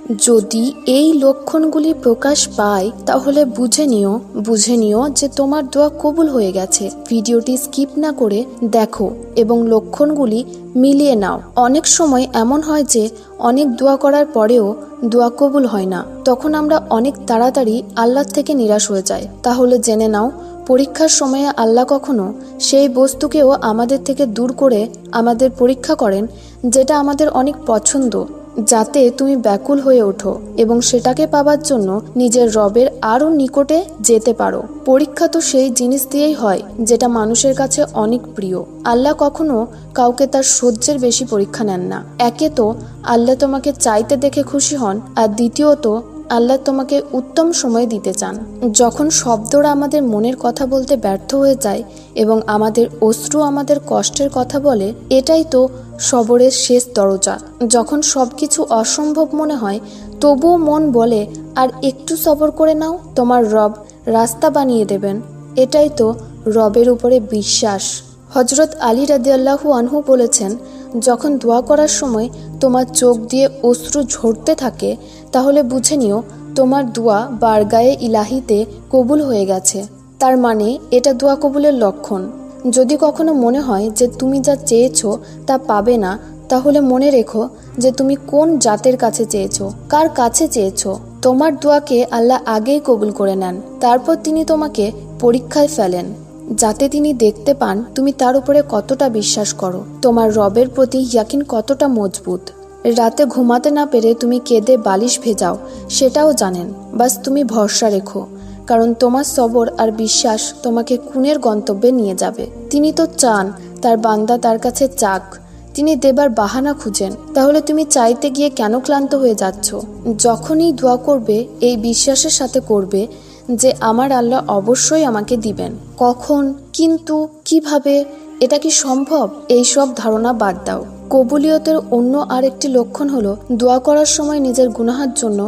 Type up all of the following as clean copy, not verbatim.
যদি এই লক্ষণগুলি প্রকাশ পায় তাহলে বুঝে নিও যে তোমার দোয়া কবুল হয়ে গেছে। ভিডিওটি স্কিপ না করে দেখো এবং লক্ষণগুলি মিলিয়ে নাও। অনেক সময় এমন হয় যে অনেক দোয়া করার পরেও দোয়া কবুল হয় না, তখন আমরা অনেক তাড়াতাড়ি আল্লাহ থেকে নিরাশ হয়ে যাই। তাহলে জেনে নাও, পরীক্ষার সময়ে আল্লাহ কখনো সেই বস্তুকেও আমাদের থেকে দূর করে আমাদের পরীক্ষা করেন যেটা আমাদের অনেক পছন্দ, যাতে তুমি ব্যাকুল হয়ে ওঠো এবং সেটাকে পাবার জন্য নিজের রবের আরও নিকটে যেতে পারো। পরীক্ষা তো সেই জিনিস দিয়েই হয় যেটা মানুষের কাছে অনেক প্রিয়। আল্লাহ কখনো কাউকে তার সহ্যের বেশি পরীক্ষা নেন না। একে তো আল্লাহ তোমাকে চাইতে দেখে খুশি হন, আর দ্বিতীয়ত আল্লাহ তোমাকে উত্তম সময় দিতে চান। যখন শব্দরা আমাদের মনের কথা বলতে ব্যর্থ হয়ে যায় এবং আমাদের অশ্রু আমাদের কষ্টের কথা বলে, এটাই তো সবরের শেষ দরজা। যখন সবকিছু অসম্ভব মনে হয় তবুও মন বলে আর একটু সবর করে নাও, তোমার রব রাস্তা বানিয়ে দেবেন। এটাই তো রবের উপরে বিশ্বাস। হযরত আলী রাদিয়াল্লাহু আনহু বলেছেন, যখন দোয়া করার সময় তোমার চোখ দিয়ে অশ্রু ঝরতে থাকে তাহলে বুঝে নিও তোমার দোয়া বারগায়ে ইলাহিতে কবুল হয়ে গেছে। তার মানে এটা দোয়া কবুলের লক্ষণ। যদি কখনো মনে হয় যে তুমি যা চেয়েছো তা পাবে না, তাহলে মনে রেখো যে তুমি কোন জাতের কাছে চেয়েছো, কার কাছে চেয়েছো। তোমার দোয়াকে আল্লাহ আগেই কবুল করে নেন, তারপর তিনি তোমাকে পরীক্ষায় ফেলেন যাতে তিনি দেখতে পান তুমি তার উপরে কতটা বিশ্বাস করো, তোমার রবের প্রতি ইয়াকিন কতটা মজবুত। রাতে ঘুমাতে না পেরে তুমি কেঁদে বালিশ ভেজাও, সেটাও জানেন। বাস তুমি ভরসা রেখো, কারণ তোমার সবর আর বিশ্বাস তোমাকে খুনের গন্তব্যে নিয়ে যাবে। তিনি তো চান তার বান্দা তার কাছে চাক, তিনি দেবার বাহানা খুঁজেন। তাহলে তুমি চাইতে গিয়ে কেন ক্লান্ত হয়ে যাচ্ছ? যখনই দোয়া করবে এই বিশ্বাসের সাথে করবে যে আমার আল্লাহ অবশ্যই আমাকে দিবেন। কখন, কিন্তু, কিভাবে, এটা কি সম্ভব? এই সব ধারণা বাদ দাও। কবুলিয়তের অন্য আরেকটি লক্ষণ হলো দোয়া করার সময় নিজের গুনাহের জন্য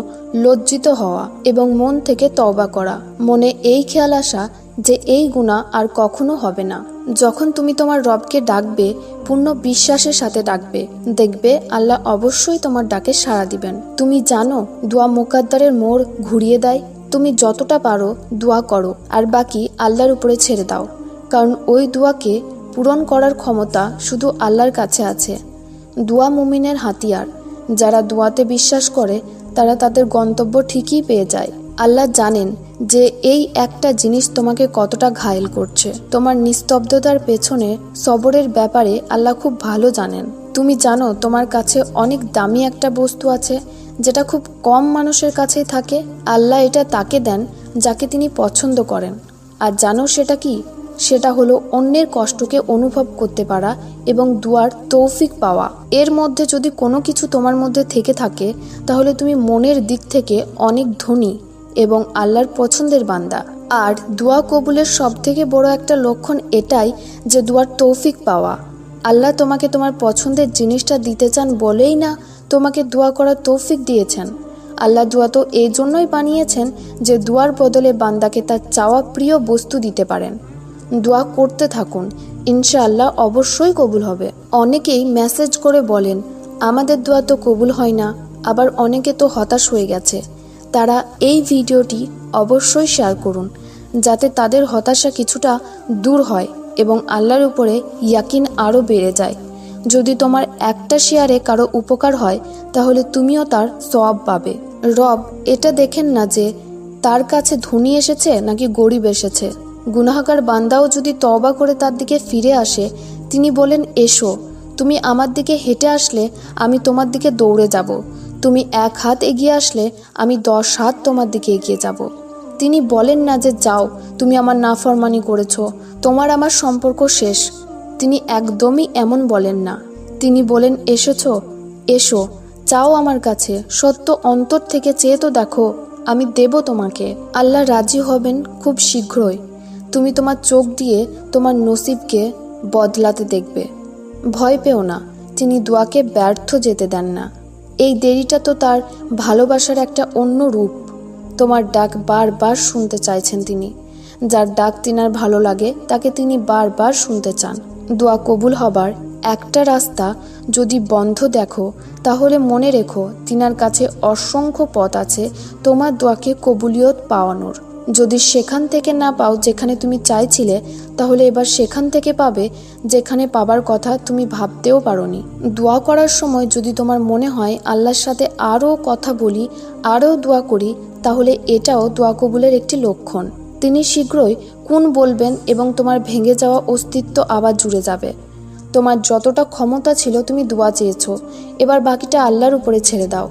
লজ্জিত হওয়া এবং মন থেকে তওবা করা। মনে এই খেয়াল আসা যে এই গুনাহ আর কখনো হবে না। যখন তুমি তোমার রবকে ডাকবে, পূর্ণ বিশ্বাসের সাথে ডাকবে, দেখবে আল্লাহ অবশ্যই তোমার ডাকে সাড়া দিবেন। তুমি জানো দোয়া মুকাদ্দারের মোড় ঘুরিয়ে দেয়। তুমি যতটা পারো দোয়া করো আর বাকি আল্লাহর উপরে ছেড়ে দাও, কারণ ওই দোয়াকে পূরণ করার ক্ষমতা শুধু আল্লাহর কাছে আছে। দোয়া মুমিনের হাতিয়ার। যারা দোয়াতে বিশ্বাস করে তারা তাদের গন্তব্য ঠিকই পেয়ে যায়। আল্লাহ জানেন যে এই একটা জিনিস তোমাকে কতটা ঘায়েল করছে। তোমার নিস্তব্ধতার পেছনে সবরের ব্যাপারে আল্লাহ খুব ভালো জানেন। তুমি জানো তোমার কাছে অনেক দামি একটা বস্তু আছে যেটা খুব কম মানুষের কাছেই থাকে। আল্লাহ এটা তাকে দেন যাকে তিনি পছন্দ করেন। আর জানো সেটা কি? সেটা হলো অন্যের কষ্টকে অনুভব করতে পারা এবং দুয়ার তৌফিক পাওয়া। এর মধ্যে যদি কোনো কিছু তোমার মধ্যে থেকে থাকে তাহলে তুমি মনের দিক থেকে অনেক ধনী এবং আল্লাহর পছন্দের বান্দা। আর দোয়া কবুলের সবথেকে বড় একটা লক্ষণ এটাই যে দুয়ার তৌফিক পাওয়া। আল্লাহ তোমাকে তোমার পছন্দের জিনিসটা দিতে চান বলেই না তোমাকে দোয়া করার তৌফিক দিয়েছেন। আল্লাহ দোয়া তো এই জন্যই বানিয়েছেন যে দোয়ার বদলে বান্দাকে তার চাওয়া প্রিয় বস্তু দিতে পারেন। দোয়া করতে থাকুন, ইনশাআল্লাহ অবশ্যই কবুল হবে। অনেকেই মেসেজ করে বলেন আমাদের দোয়া তো কবুল হয় না, আবার অনেকে তো হতাশ হয়ে গেছে। তারা এই ভিডিওটি অবশ্যই শেয়ার করুন যাতে তাদের হতাশা কিছুটা দূর হয় এবং আল্লাহর উপরে ইয়াকিন আরও বেড়ে যায়। যদি তোমার একটা শেয়ারে কারো উপকার হয় তাহলে তুমিও তার সওয়াব পাবে। রব এটা দেখেন না যে তার কাছে ধনী এসেছে নাকি গরিব এসেছে। গুনাহগার বান্দাও যদি তওবা করে তার দিকে ফিরে আসে, তিনি বলেন এসো, তুমি আমার দিকে হেঁটে আসলে আমি তোমার দিকে দৌড়ে যাব। তুমি 1 হাত এগিয়ে আসলে আমি 10 হাত তোমার দিকে এগিয়ে যাব। তিনি বলেন না যে যাও, তুমি আমার নাফরমানি করেছো, তোমার আমার সম্পর্ক শেষ। তিনি একদমই এমন বলেন না। তিনি বলেন এসেছো, এসো, চাও আমার কাছে, সত্য অন্তর থেকে চেয়ে তো দেখো, আমি দেব তোমাকে। আল্লাহ রাজি হবেন খুব শীঘ্রই। তুমি তোমার চোখ দিয়ে তোমার নসিবকে বদলাতে দেখবে। ভয় পেও না, তিনি দোয়াকে ব্যর্থ যেতে দেন না। এই দেরিটা তো তার ভালোবাসার একটা অন্য রূপ। তোমার ডাক বারবার শুনতে চাইছেন তিনি। যার ডাক তিনার ভালো লাগে তাকে তিনি বারবার শুনতে চান। দোয়া কবুল হবার একটা রাস্তা যদি বন্ধ দেখো তাহলে মনে রেখো তিনার কাছে অসংখ্য পথ আছে তোমার দোয়াকে কবুলিয়ত পাওয়ানোর। যদি সেখান থেকে না পাও যেখানে তুমি চাইছিলে, তাহলে এবার সেখান থেকে পাবে যেখানে পাবার কথা তুমি ভাবতেও পারোনি। দোয়া করার সময় যদি তোমার মনে হয় আল্লাহর সাথে আরও কথা বলি, আরও দোয়া করি, তাহলে এটাও দোয়া কবুলের একটি লক্ষণ। তিনি শীঘ্রই কোন বলবেন এবং তোমার ভেঙে যাওয়া অস্তিত্ব আবার জুড়ে যাবে। তোমার যতটা ক্ষমতা ছিল তুমি দোয়া চেয়েছো, এবার বাকিটা আল্লাহর উপরে ছেড়ে দাও,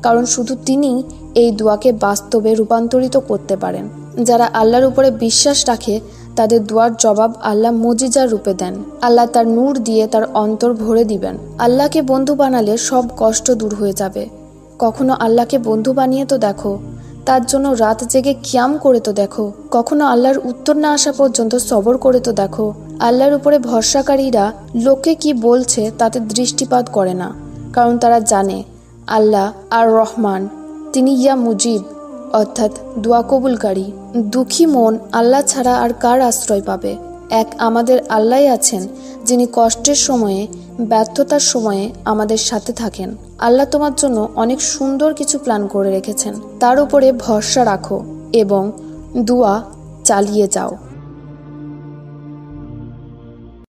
কারণ শুধু তিনিই এই দোয়াকে বাস্তবে রূপান্তরিত করতে পারেন। যারা আল্লাহর উপরে বিশ্বাস রাখে তাদের দোয়ার জবাব আল্লাহ মুজিজার রূপে দেন। আল্লাহ তার নূর দিয়ে তার অন্তর ভরে দিবেন। আল্লাহকে বন্ধু বানালে সব কষ্ট দূর হয়ে যাবে। কখনো আল্লাহকে বন্ধু বানিয়ে তো দেখো, তার জন্য রাত জেগে কিয়াম করে তো দেখো, কখনো আল্লাহর উত্তর না আসা পর্যন্ত সবর করে তো দেখো। আল্লাহর উপরে ভরসাকারীরা লোকে কি বলছে তাতে দৃষ্টিপাত করে না, কারণ তারা জানে আল্লাহ আর রহমান, তিনি ইয়া মুজিব, অর্থাৎ দোয়া কবুলকারী। দুঃখী মন আল্লাহ ছাড়া আর কার আশ্রয় পাবে? এক আমাদের আল্লাহ আছেন যিনি কষ্টের সময়ে, ব্যর্থতার সময়ে আমাদের সাথে থাকেন। আল্লাহ তোমার জন্য অনেক সুন্দর কিছু প্ল্যান করে রেখেছেন। তার উপরে ভরসা রাখো এবং দোয়া চালিয়ে যাও।